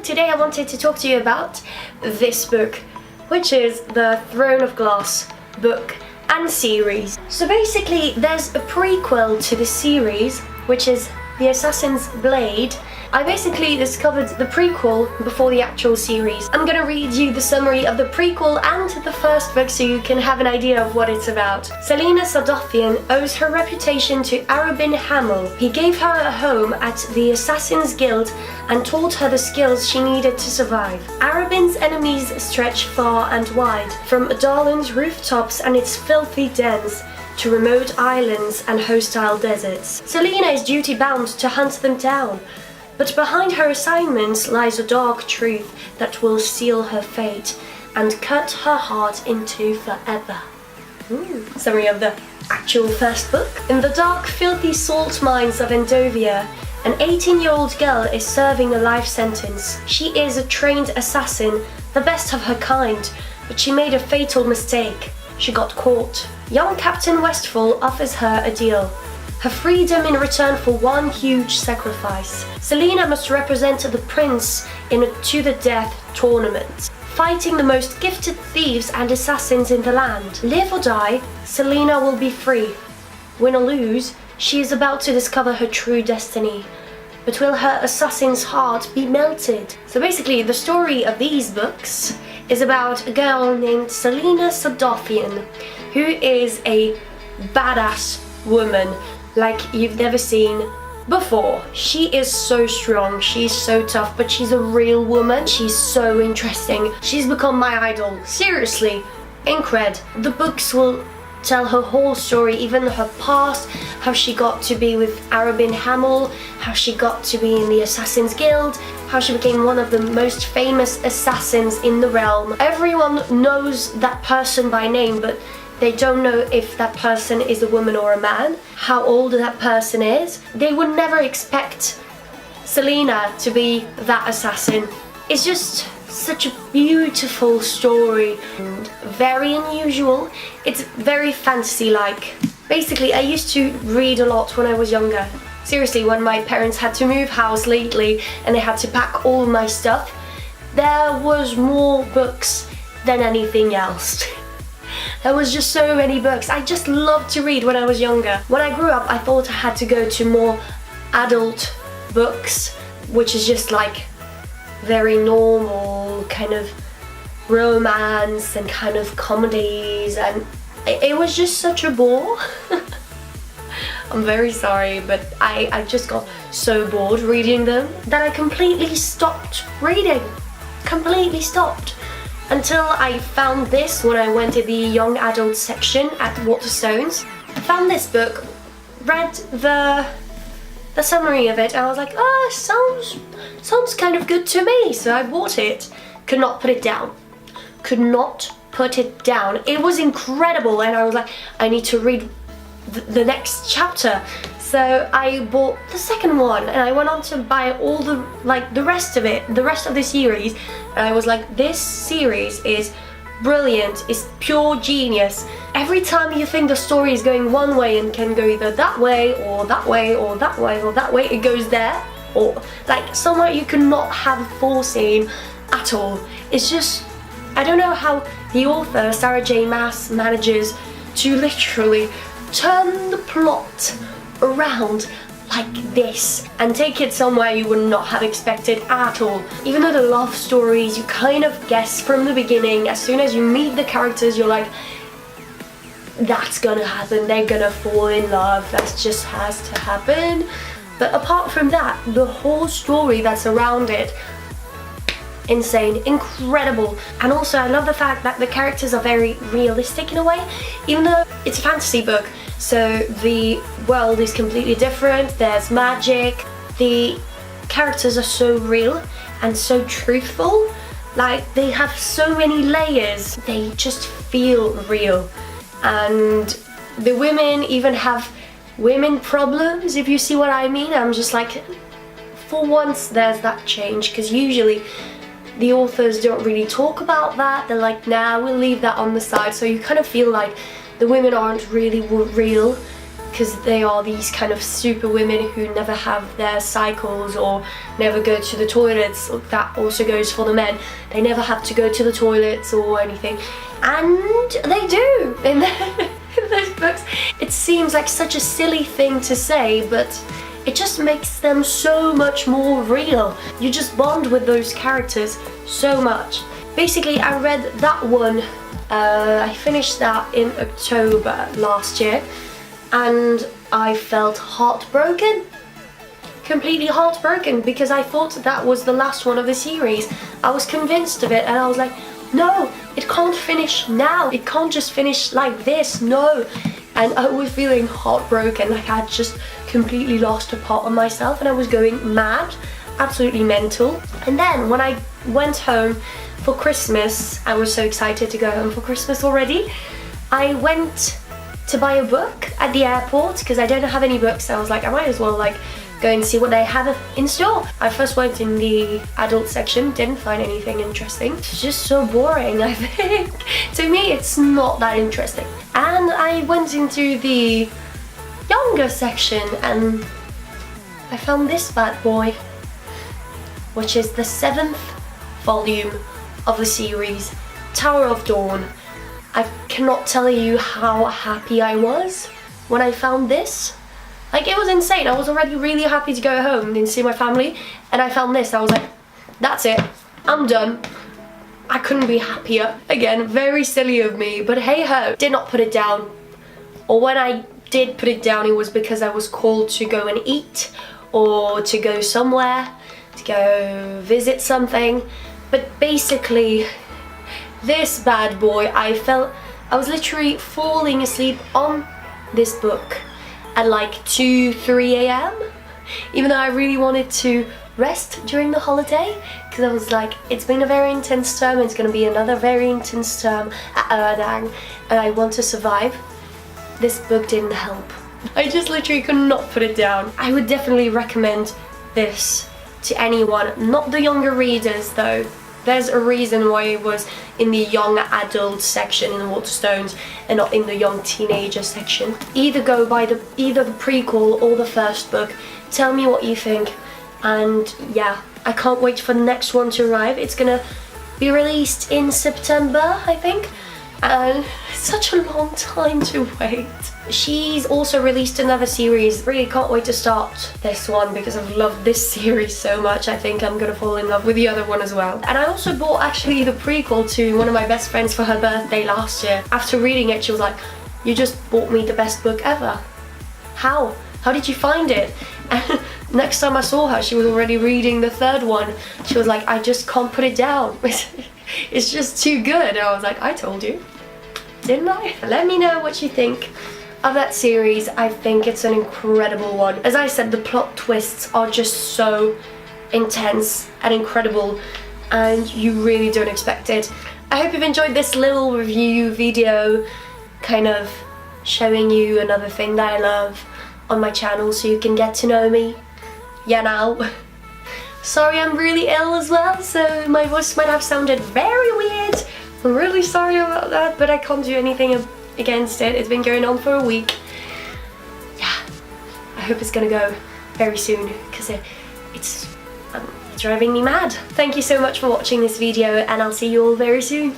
Today I wanted to talk to you about this book, which is the Throne of Glass book and series. So basically there's a prequel to the series, which is The Assassin's Blade. I basically discovered the prequel before the actual series. I'm gonna read you the summary of the prequel and the first book so you can have an idea of what it's about. Selena Sadothian owes her reputation to Arobin Hamel. He gave her a home at the Assassin's Guild and taught her the skills she needed to survive. Arobin's enemies stretch far and wide, from Darlan's rooftops and its filthy dens to remote islands and hostile deserts. Selena is duty-bound to hunt them down, but behind her assignments lies a dark truth that will seal her fate and cut her heart in two forever. Summary of the actual first book. In the dark, filthy salt mines of Endovia, an 18-year-old girl is serving a life sentence. She is a trained assassin, the best of her kind, but she made a fatal mistake. She got caught. Young Captain Westfall offers her a deal: her freedom in return for one huge sacrifice. Selena must represent the prince in a to-the-death tournament, fighting the most gifted thieves and assassins in the land. Live or die, Selena will be free. Win or lose, she is about to discover her true destiny. But will her assassin's heart be melted? So basically, the story of these books is about a girl named Selena Sadothian, who is a badass woman like you've never seen before. She is so strong, she's so tough, but she's a real woman. She's so interesting. She's become my idol. Seriously, incred. The books will tell her whole story, even her past, how she got to be with Arobin Hamel, how she got to be in the Assassin's Guild, how she became one of the most famous assassins in the realm. Everyone knows that person by name, but they don't know if that person is a woman or a man, how old that person is. They would never expect Selena to be that assassin. It's just such a beautiful story, and very unusual. It's very fantasy-like. Basically, I used to read a lot when I was younger. Seriously, when my parents had to move house lately and they had to pack all my stuff, there was more books than anything else. There was just so many books. I just loved to read when I was younger. When I grew up, I thought I had to go to more adult books, which is just like very normal kind of romance and kind of comedies, and it was just such a bore. I'm very sorry, but I just got so bored reading them that I completely stopped reading. Completely stopped. Until I found this when I went to the young adult section at Waterstones. I found this book, read the summary of it, and I was like, sounds kind of good to me, so I bought it. Could not put it down. Could not put it down. It was incredible, and I was like, I need to read the next chapter. So I bought the second one, and I went on to buy all the rest of it, the rest of the series, and I was like, this series is brilliant, it's pure genius. Every time you think the story is going one way and can go either that way or that way or that way or that way, it goes there, or like somewhere you cannot have foreseen at all. It's just, I don't know how the author Sarah J. Maas manages to literally turn the plot around like this and take it somewhere you would not have expected at all. Even though the love stories you kind of guess from the beginning, as soon as you meet the characters you're like, that's gonna happen, they're gonna fall in love, that just has to happen. But apart from that, the whole story that's around it, insane, incredible. And also I love the fact that the characters are very realistic in a way, even though it's a fantasy book, so the world is completely different, there's magic, the characters are so real and so truthful, like they have so many layers, they just feel real. And the women even have women problems, if you see what I mean. I'm just like, for once there's that change, because usually the authors don't really talk about that. They're like, nah, we'll leave that on the side. So you kind of feel like the women aren't really real, because they are these kind of super women who never have their cycles or never go to the toilets. That also goes for the men. They never have to go to the toilets or anything, and they do in those books. It seems like such a silly thing to say, but it just makes them so much more real. You just bond with those characters so much. Basically, I read that one, I finished that in October last year, and I felt heartbroken. Completely heartbroken, because I thought that was the last one of the series. I was convinced of it, and I was like, no, it can't finish now. It can't just finish like this, no. And I was feeling heartbroken, like I had just completely lost a part of myself, and I was going mad, absolutely mental. And then when I went home for Christmas, I was so excited to go home for Christmas already. I went to buy a book at the airport because I don't have any books. I was like, I might as well like go and see what they have in store. I first went in the adult section, didn't find anything interesting. It's just so boring, I think. To me, it's not that interesting. And I went into the younger section and I found this bad boy, which is the 7th volume of the series, Tower of Dawn. I cannot tell you how happy I was when I found this. Like, it was insane. I was already really happy to go home and see my family, and I found this. I was like, that's it, I'm done. I couldn't be happier. Again, very silly of me, but hey ho. Did not put it down. Or when I did put it down, it was because I was called to go and eat, or to go somewhere, to go visit something. But basically, this bad boy, I was literally falling asleep on this book at like 2, 3 a.m. even though I really wanted to rest during the holiday, because I was like, it's been a very intense term, it's going to be another very intense term at Erdang, and I want to survive. This book didn't help. I just literally could not put it down. I would definitely recommend this to anyone, not the younger readers though. There's a reason why it was in the young adult section in the Waterstones and not in the young teenager section. Either go by either the prequel or the first book. Tell me what you think. And yeah, I can't wait for the next one to arrive. It's gonna be released in September, I think. And it's such a long time to wait. She's also released another series. Really can't wait to start this one because I've loved this series so much. I think I'm gonna fall in love with the other one as well. And I also bought actually the prequel to one of my best friends for her birthday last year. After reading it, she was like, you just bought me the best book ever. How? How did you find it? And next time I saw her, she was already reading the third one. She was like, I just can't put it down. It's just too good. And I was like, I told you, didn't I? Let me know what you think of that series. I think it's an incredible one. As I said, the plot twists are just so intense and incredible, and you really don't expect it. I hope you've enjoyed this little review video, kind of showing you another thing that I love on my channel so you can get to know me. Yeah, now. Sorry, I'm really ill as well, so my voice might have sounded very weird. I'm really sorry about that, but I can't do anything against it. It's been going on for a week. Yeah, I hope it's gonna go very soon because it's driving me mad. Thank you so much for watching this video, and I'll see you all very soon.